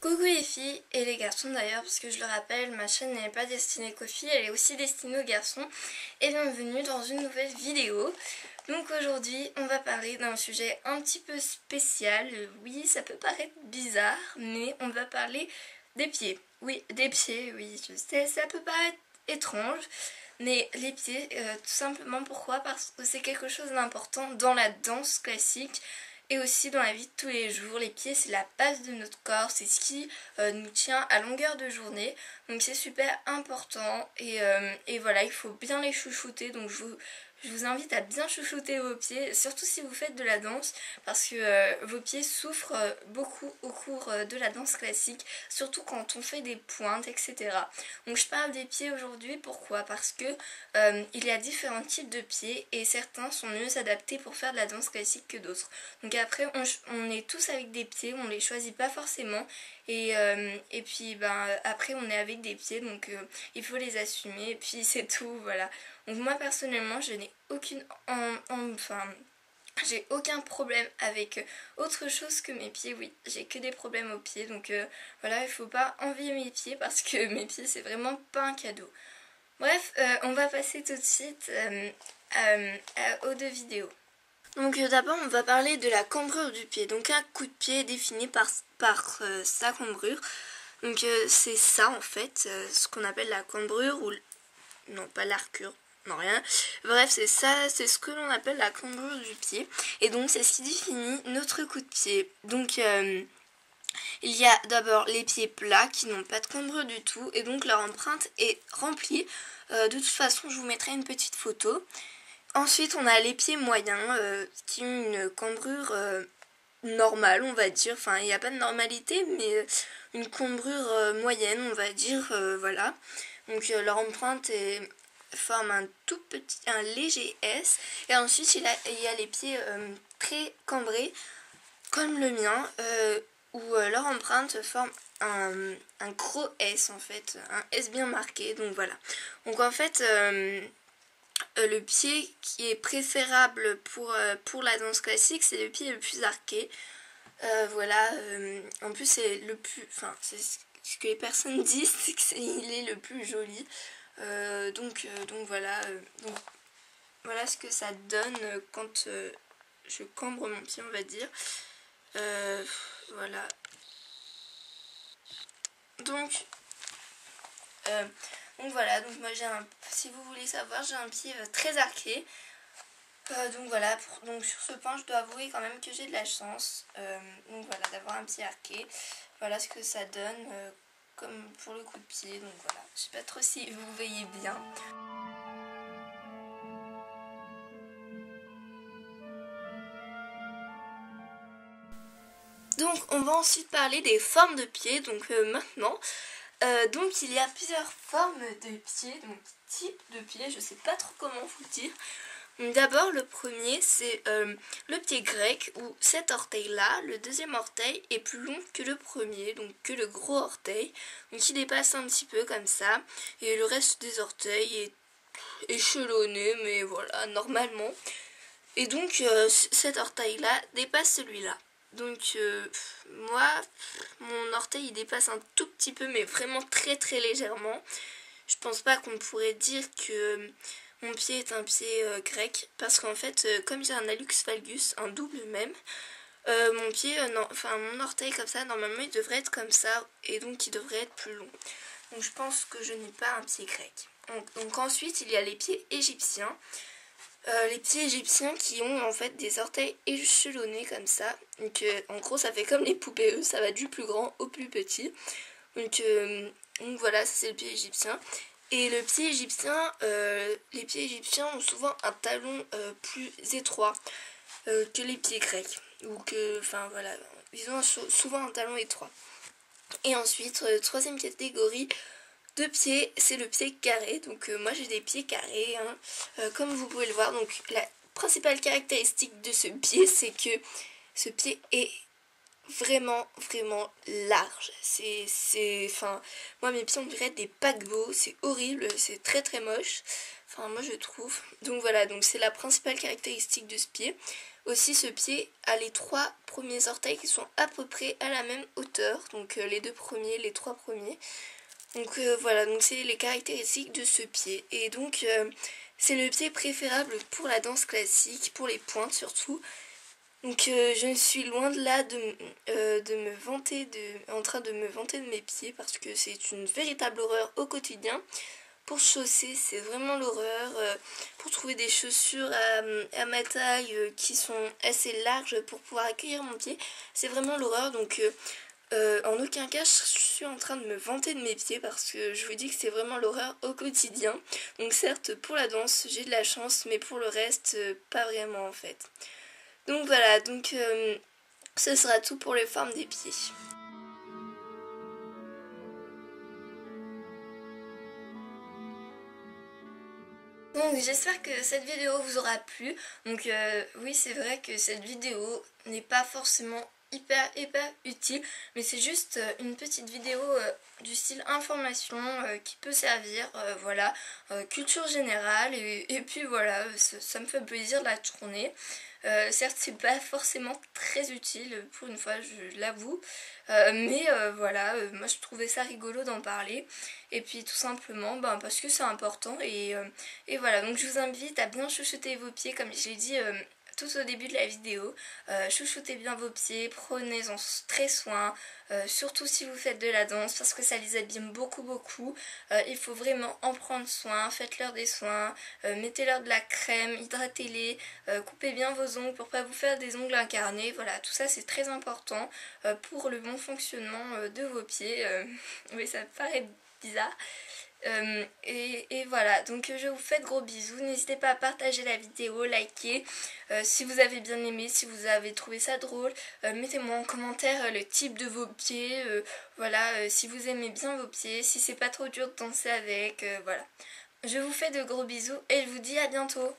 Coucou les filles et les garçons d'ailleurs, parce que je le rappelle, ma chaîne n'est pas destinée qu'aux filles, elle est aussi destinée aux garçons. Et bienvenue dans une nouvelle vidéo. Donc aujourd'hui on va parler d'un sujet un petit peu spécial. Oui, ça peut paraître bizarre, mais on va parler des pieds. Oui, des pieds, oui, je sais, ça peut paraître étrange. Mais les pieds, tout simplement pourquoi? Parce que c'est quelque chose d'important dans la danse classique. Et aussi dans la vie de tous les jours, les pieds c'est la base de notre corps, c'est ce qui nous tient à longueur de journée. Donc c'est super important et voilà, il faut bien les chouchouter. Donc je vous invite à bien chouchouter vos pieds, surtout si vous faites de la danse, parce que vos pieds souffrent beaucoup au cours de la danse classique, surtout quand on fait des pointes, etc. Donc je parle des pieds aujourd'hui, pourquoi? Parce que il y a différents types de pieds et certains sont mieux adaptés pour faire de la danse classique que d'autres. Donc après on est tous avec des pieds, on les choisit pas forcément et puis après on est avec des pieds, donc il faut les assumer et puis c'est tout, voilà. Donc moi personnellement je n'ai j'ai aucun problème avec autre chose que mes pieds, oui, j'ai que des problèmes aux pieds, donc voilà, il faut pas envier mes pieds parce que mes pieds c'est vraiment pas un cadeau. Bref, on va passer tout de suite aux deux vidéos. Donc d'abord on va parler de la cambrure du pied. Donc un coup de pied est défini par sa cambrure. Donc c'est ça en fait, ce qu'on appelle la cambrure ou... Non, pas l'arcure. Non, rien. Bref, c'est ça, c'est ce que l'on appelle la cambrure du pied. Et donc c'est ce qui définit notre coup de pied. Donc il y a d'abord les pieds plats qui n'ont pas de cambrure du tout. Et donc leur empreinte est remplie. De toute façon, je vous mettrai une petite photo. Ensuite, on a les pieds moyens qui ont une cambrure normale, on va dire. Enfin, il n'y a pas de normalité, mais une cambrure moyenne, on va dire. Voilà. Donc, leur empreinte forme un léger S. Et ensuite, il y a les pieds très cambrés, comme le mien, où leur empreinte forme un gros S, en fait. Un S bien marqué. Donc, voilà. Donc, en fait... le pied qui est préférable pour la danse classique, c'est le pied le plus arqué. Voilà, en plus c'est le plus... Enfin, c'est ce que les personnes disent, c'est qu'il est le plus joli. Donc voilà, donc voilà ce que ça donne quand je cambre mon pied, on va dire. Voilà. Donc voilà, donc moi si vous voulez savoir, j'ai un pied très arqué. Donc voilà, donc sur ce point je dois avouer quand même que j'ai de la chance. Donc voilà, d'avoir un pied arqué. Voilà ce que ça donne comme pour le coup de pied. Donc voilà, je sais pas trop si vous voyez bien. Donc on va ensuite parler des formes de pieds. Donc maintenant... donc il y a plusieurs formes de pieds, donc types de pieds, je sais pas trop comment vous dire. D'abord le premier c'est le pied grec où cet orteil là, le deuxième orteil est plus long que le premier, donc que le gros orteil, donc il dépasse un petit peu comme ça et le reste des orteils est échelonné mais voilà normalement. Et donc cet orteil là dépasse celui-là. Donc moi, mon orteil il dépasse un tout petit peu, mais vraiment très très légèrement. Je pense pas qu'on pourrait dire que mon pied est un pied grec, parce qu'en fait, comme j'ai un hallux valgus, un double même, mon pied, mon orteil comme ça, normalement il devrait être comme ça, et donc il devrait être plus long. Donc je pense que je n'ai pas un pied grec. Donc ensuite, il y a les pieds égyptiens. Les pieds égyptiens qui ont en fait des orteils échelonnés comme ça. Donc en gros ça fait comme les poupées, ça va du plus grand au plus petit. Donc voilà, c'est le pied égyptien. Et le pied égyptien, les pieds égyptiens ont souvent un talon plus étroit que les pieds grecs. Ou que, enfin voilà, ils ont souvent un talon étroit. Et ensuite, troisième catégorie de pieds, c'est le pied carré. Donc moi j'ai des pieds carrés, hein, comme vous pouvez le voir. Donc la principale caractéristique de ce pied, c'est que ce pied est vraiment large. Enfin, moi mes pieds on dirait des paquebots, c'est horrible, c'est très très moche. Enfin moi je trouve. Donc voilà, donc c'est la principale caractéristique de ce pied. Aussi ce pied a les 3 premiers orteils qui sont à peu près à la même hauteur, donc les 2 premiers, les 3 premiers. Donc voilà, donc c'est les caractéristiques de ce pied. Et donc c'est le pied préférable pour la danse classique, pour les pointes surtout. Donc je suis loin de là de me vanter en train de me vanter de mes pieds parce que c'est une véritable horreur au quotidien. Pour chausser, c'est vraiment l'horreur. Pour trouver des chaussures à ma taille qui sont assez larges pour pouvoir accueillir mon pied, c'est vraiment l'horreur. Donc en aucun cas je suis en train de me vanter de mes pieds parce que je vous dis que c'est vraiment l'horreur au quotidien. Donc certes pour la danse j'ai de la chance, mais pour le reste pas vraiment en fait. Donc voilà, donc ce sera tout pour les formes des pieds. Donc j'espère que cette vidéo vous aura plu. Donc oui, c'est vrai que cette vidéo n'est pas forcément hyper utile, mais c'est juste une petite vidéo du style information qui peut servir, voilà, culture générale, et puis voilà, ça me fait plaisir de la tourner. Certes c'est pas forcément très utile pour une fois, je l'avoue, mais voilà, moi je trouvais ça rigolo d'en parler, et puis tout simplement parce que c'est important, et voilà, donc je vous invite à bien chouchouter vos pieds comme je l'ai dit tout au début de la vidéo. Chouchoutez bien vos pieds, prenez-en très soin, surtout si vous faites de la danse parce que ça les abîme beaucoup. Il faut vraiment en prendre soin, faites-leur des soins, mettez-leur de la crème, hydratez-les, coupez bien vos ongles pour pas vous faire des ongles incarnés. Voilà, tout ça c'est très important pour le bon fonctionnement de vos pieds. Oui, ça paraît bizarre. Et voilà, donc je vous fais de gros bisous. N'hésitez pas à partager la vidéo, liker si vous avez bien aimé, si vous avez trouvé ça drôle. Mettez-moi en commentaire le type de vos pieds, voilà, si vous aimez bien vos pieds, si c'est pas trop dur de danser avec, voilà. Je vous fais de gros bisous et je vous dis à bientôt.